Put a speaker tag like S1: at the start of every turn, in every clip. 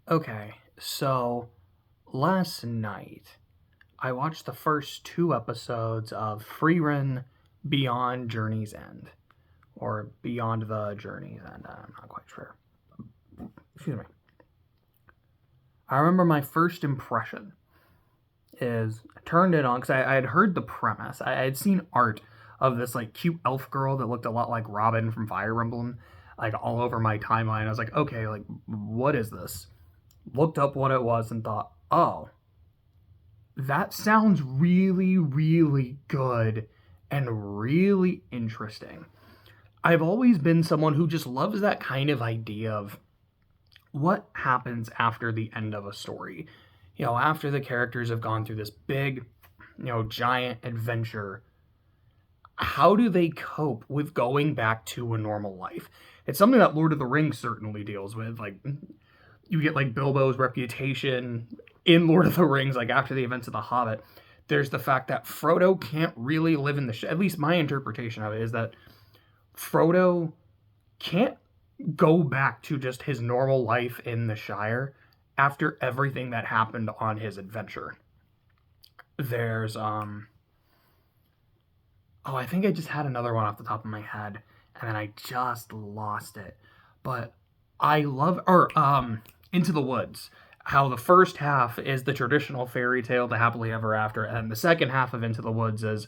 S1: Okay, so last night I watched the first two episodes of Frieren Beyond Journey's End, or Beyond the Journey's End. I'm not quite sure. Excuse me. I remember my first impression is I turned it on because I had heard the premise. I had seen art of this like cute elf girl that looked a lot like Robin from Fire Emblem, like all over my timeline. I was like, okay, like what is this? Looked up what it was and thought, oh, that sounds really, really good and really interesting. I've always been someone who just loves that kind of idea of what happens after the end of a story. After the characters have gone through this big, giant adventure, how do they cope with going back to a normal life? It's something that Lord of the Rings certainly deals with. Like, you get like Bilbo's reputation in Lord of the Rings, like after the events of The Hobbit. There's the fact that Frodo can't really live in at least my interpretation of it is that Frodo can't go back to just his normal life in the Shire after everything that happened on his adventure. There's oh, I think I just had another one off the top of my head and then I just lost it. But I love or Into the Woods. How the first half is the traditional fairy tale, the happily ever after, and the second half of Into the Woods is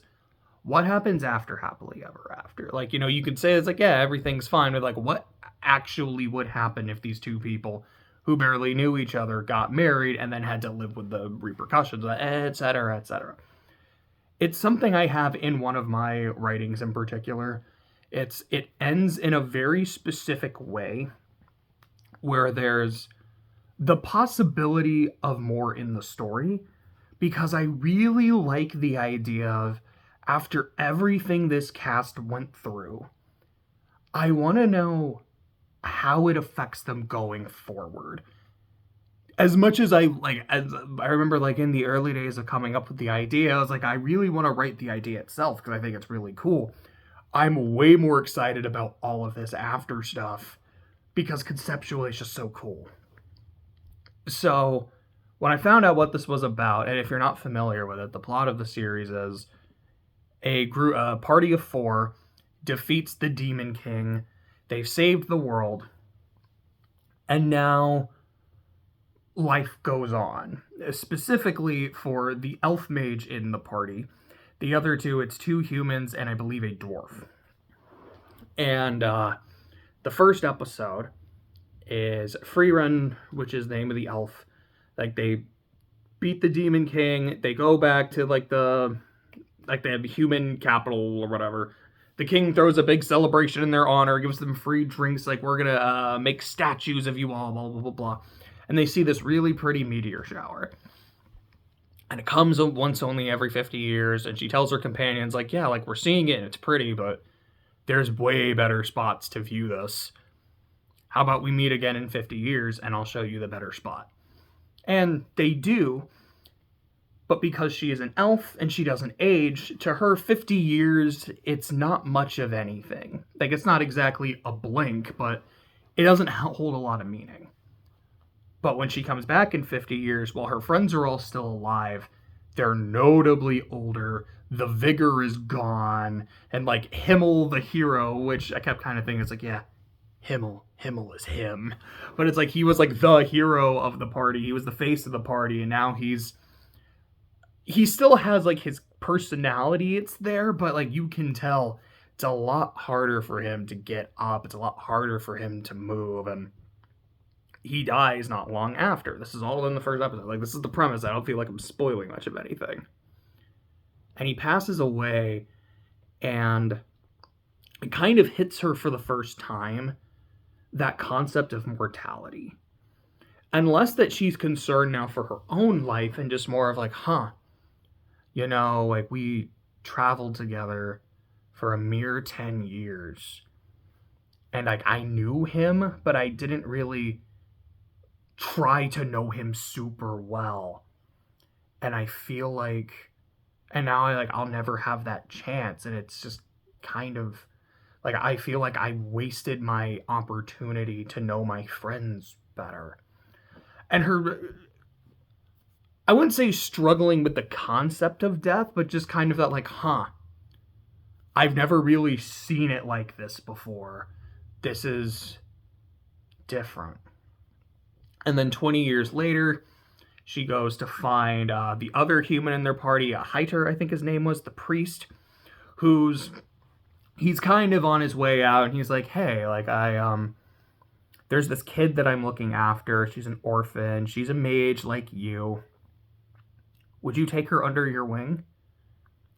S1: what happens after happily ever after. Like, you could say it's like, yeah, everything's fine, but like what actually would happen if these two people who barely knew each other got married and then had to live with the repercussions, etc., etc. It's something I have in one of my writings in particular. It ends in a very specific way where there's the possibility of more in the story because I really like the idea of after everything this cast went through, I want to know how it affects them going forward. As much as as I remember, like in the early days of coming up with the idea, I was like, I really want to write the idea itself because I think it's really cool. I'm way more excited about all of this after stuff because conceptually it's just so cool. So, when I found out what this was about, and if you're not familiar with it, the plot of the series is a party of four defeats the Demon King. They've saved the world, and now life goes on. Specifically for the elf mage in the party. The other two, it's two humans and I believe a dwarf. And the first episode is Frieren, which is the name of the elf. Like they beat the Demon King. They go back to they have human capital or whatever. The king throws a big celebration in their honor, gives them free drinks, like we're gonna make statues of you all, blah blah blah blah. And they see this really pretty meteor shower. And it comes once only every 50 years, and she tells her companions, like, yeah, like we're seeing it and it's pretty, but there's way better spots to view this. How about we meet again in 50 years and I'll show you the better spot? And they do, but because she is an elf and she doesn't age, to her 50 years, it's not much of anything. Like, it's not exactly a blink, but it doesn't hold a lot of meaning. But when she comes back in 50 years, while her friends are all still alive, they're notably older, the vigor is gone, and like Himmel, the hero, which I kept kind of thinking, it's like, yeah, Himmel is him. But it's like he was like the hero of the party, he was the face of the party, and now he still has like his personality, it's there, but like you can tell it's a lot harder for him to get up, it's a lot harder for him to move, and he dies not long after. This is all in the first episode. Like, this is the premise. I don't feel like I'm spoiling much of anything. And he passes away, and it kind of hits her for the first time that concept of mortality. Unless that she's concerned now for her own life and just more of like, like we traveled together for a mere 10 years. And like I knew him, but I didn't really try to know him super well. And I feel like and now I'll never have that chance, and it's just kind of like I feel like I wasted my opportunity to know my friends better. and her, I wouldn't say struggling with the concept of death, but just kind of that like, I've never really seen it like this before. This is different. And then 20 years later, she goes to find the other human in their party, Heiter, I think his name was, the priest, he's kind of on his way out, and he's like, hey, like, there's this kid that I'm looking after. She's an orphan. She's a mage like you. Would you take her under your wing?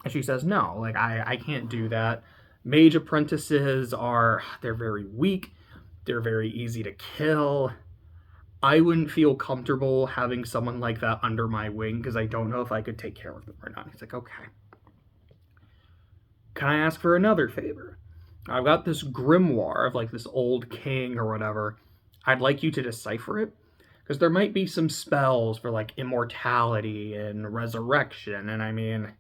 S1: And she says, no, like, I can't do that. Mage apprentices they're very weak. They're very easy to kill. I wouldn't feel comfortable having someone like that under my wing because I don't know if I could take care of them or not. He's like, okay. Can I ask for another favor? I've got this grimoire of like this old king or whatever. I'd like you to decipher it because there might be some spells for like immortality and resurrection. And I mean,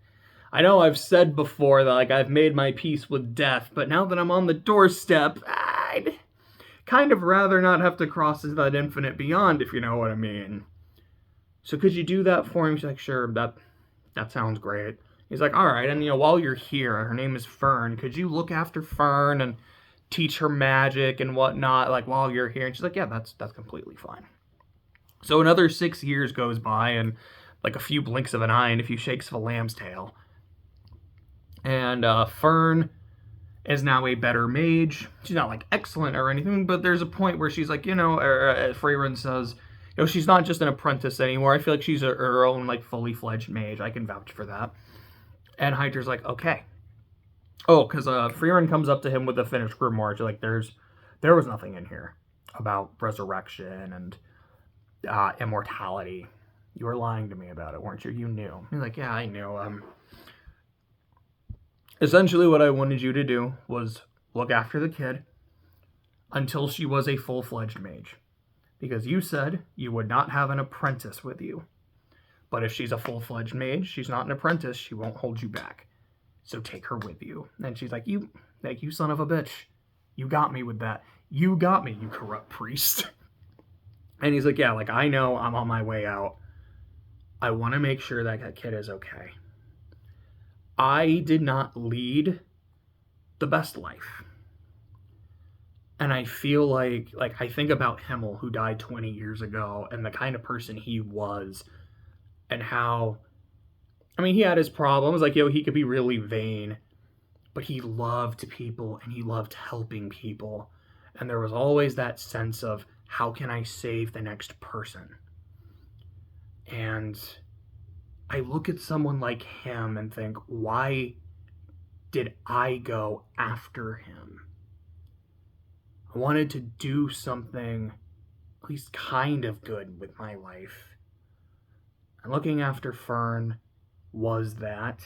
S1: I know I've said before that like I've made my peace with death, but now that I'm on the doorstep, I'd kind of rather not have to cross that infinite beyond, if you know what I mean. So could you do that for him? She's like, sure, that sounds great. He's like, all right, and while you're here, her name is Fern, could you look after Fern and teach her magic and whatnot, like while you're here? And she's like, yeah, that's completely fine. So another 6 years goes by, and like a few blinks of an eye and a few shakes of a lamb's tail. And Fern is now a better mage. She's not like excellent or anything, but there's a point where she's like, Frieren says, she's not just an apprentice anymore. I feel like she's her own like fully fledged mage. I can vouch for that. And Heiter's like, okay. Oh, because Frieren comes up to him with the finished grimoire. She's like, there was nothing in here about resurrection and immortality. You were lying to me about it, weren't you? You knew. He's like, yeah, I knew. Essentially, what I wanted you to do was look after the kid until she was a full-fledged mage. Because you said you would not have an apprentice with you. But if she's a full-fledged mage, she's not an apprentice, she won't hold you back. So take her with you. And she's like, you son of a bitch. You got me with that. You got me, you corrupt priest. And he's like, yeah, like, I know I'm on my way out. I want to make sure that kid is okay. I did not lead the best life. And I feel like I think about Himmel, who died 20 years ago, and the kind of person he was, and how, I mean, he had his problems, like, he could be really vain, but he loved people, and he loved helping people. And there was always that sense of, how can I save the next person? And I look at someone like him and think, why did I go after him? I wanted to do something at least kind of good with my life. And looking after Fern was that.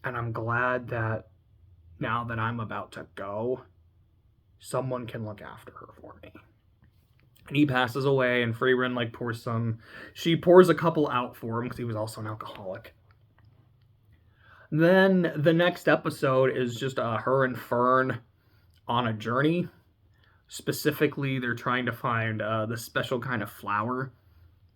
S1: And I'm glad that now that I'm about to go, someone can look after her for me. And he passes away, and Frieren she pours a couple out for him because he was also an alcoholic. Then the next episode is just her and Fern on a journey. Specifically, they're trying to find the special kind of flower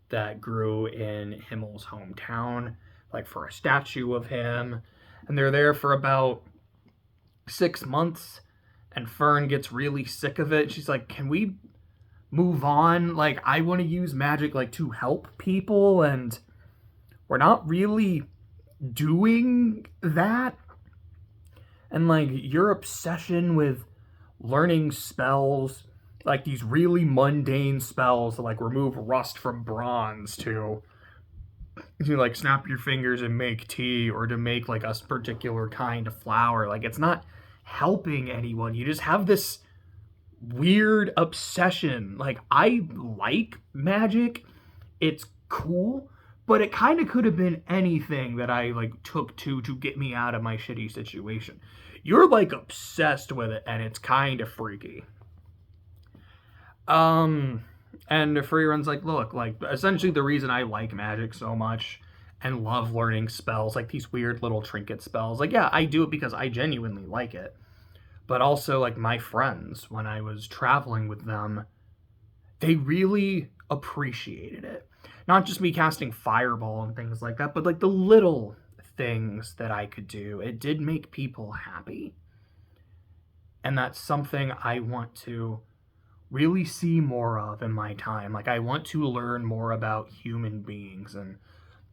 S1: that grew in Himmel's hometown, like for a statue of him. And they're there for about 6 months, and Fern gets really sick of it. She's like, can we move on? Like, I want to use magic like to help people, and we're not really doing that. And like your obsession with learning spells, like these really mundane spells to like remove rust from bronze, to like snap your fingers and make tea, or to make like a particular kind of flower, like it's not helping anyone. You just have this weird obsession. Like, I like magic, it's cool, but it kind of could have been anything that I like took to get me out of my shitty situation. You're like obsessed with it, and it's kind of freaky. And Frieren's like, look, like, essentially the reason I like magic so much and love learning spells, like these weird little trinket spells, like, yeah, I do it because I genuinely like it. But also, like, my friends, when I was traveling with them, they really appreciated it. Not just me casting fireball and things like that, but like the little things that I could do. It did make people happy. And that's something I want to really see more of in my time. Like, I want to learn more about human beings and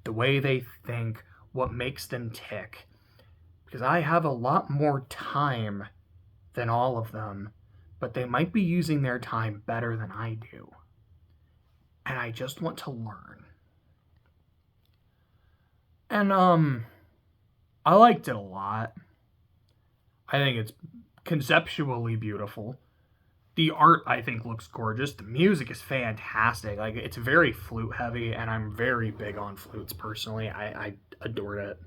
S1: the way they think, what makes them tick. Because I have a lot more time than all of them, but they might be using their time better than I do. And I just want to learn. And, I liked it a lot. I think it's conceptually beautiful. The art, I think, looks gorgeous. The music is fantastic. Like, it's very flute heavy, and I'm very big on flutes personally. I adored it.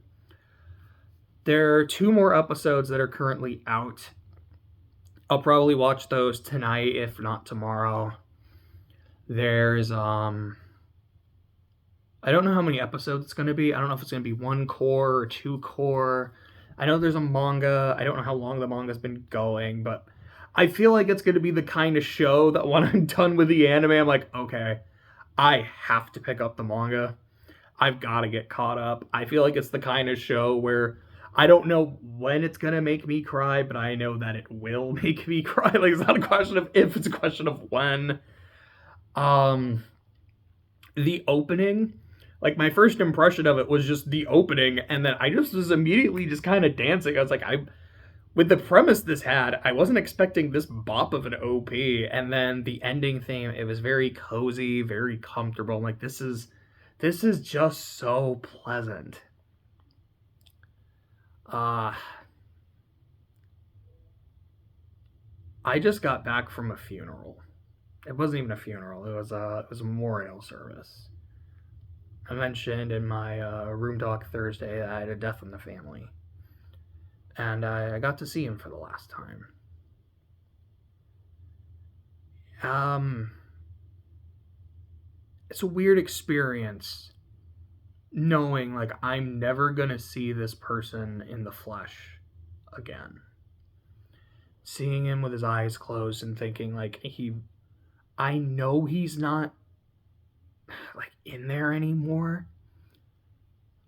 S1: There are 2 more episodes that are currently out. I'll probably watch those tonight, if not tomorrow. There's, I don't know how many episodes it's going to be. I don't know if it's going to be 1 core or 2 core. I know there's a manga. I don't know how long the manga's been going, but I feel like it's going to be the kind of show that when I'm done with the anime, I'm like, okay, I have to pick up the manga. I've got to get caught up. I feel like it's the kind of show where I don't know when it's going to make me cry, but I know that it will make me cry. Like, it's not a question of if, it's a question of when. The opening, like, my first impression of it was just the opening, and then I just was immediately just kind of dancing. I was like, with the premise this had, I wasn't expecting this bop of an OP, and then the ending theme, it was very cozy, very comfortable. I'm like, this is just so pleasant. I just got back from a funeral. It wasn't even a funeral. It was a memorial service. I mentioned in my room talk Thursday that I had a death in the family. And I got to see him for the last time. It's a weird experience knowing, like, I'm never gonna see this person in the flesh again. Seeing him with his eyes closed and thinking, like, I know he's not, like, in there anymore,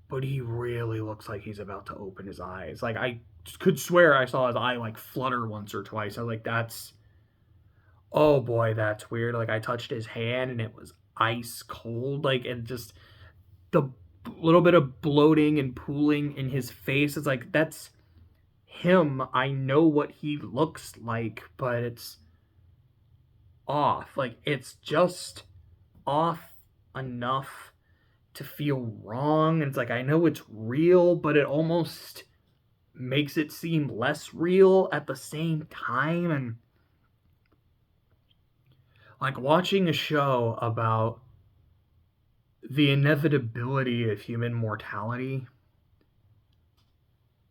S1: but he really looks like he's about to open his eyes. Like, I could swear I saw his eye, like, flutter once or twice. I was like, oh boy, that's weird. Like, I touched his hand and it was ice cold. Like, and just the little bit of bloating and pooling in his face. It's like, that's him. I know what he looks like, but it's off. Like, it's just off enough to feel wrong. And it's like, I know it's real, but it almost makes it seem less real at the same time. And like, watching a show about the inevitability of human mortality,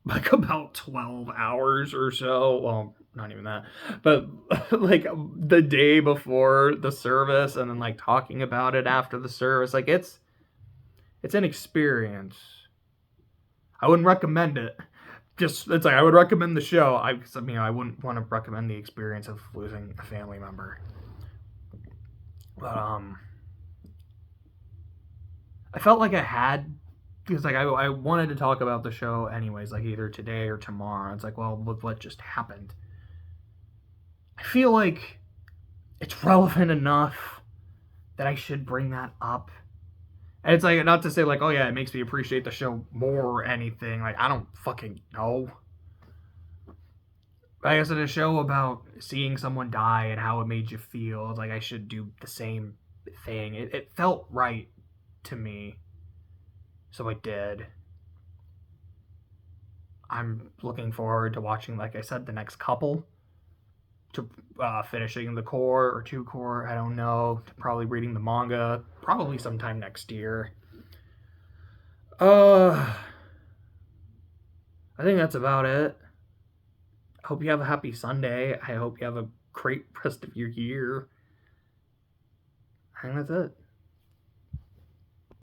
S1: like about 12 hours or so, well, not even that, but like the day before the service, and then like talking about it after the service, like, it's an experience. I wouldn't recommend it. It's like, I would recommend the show. I wouldn't want to recommend the experience of losing a family member. But I felt like I had, because like I wanted to talk about the show anyways, like either today or tomorrow. It's like, well, with what just happened, I feel like it's relevant enough that I should bring that up. And it's like, not to say like, oh yeah, it makes me appreciate the show more or anything. Like, I don't fucking know. I guess in a show about seeing someone die and how it made you feel, it's like I should do the same thing. It felt right to me, so I did. I'm looking forward to watching, like I said, the next couple, to finishing the core or 2 core, I don't know, to probably reading the manga, probably sometime next year. I think that's about it. I hope you have a happy Sunday. I hope you have a great rest of your year. I think that's it.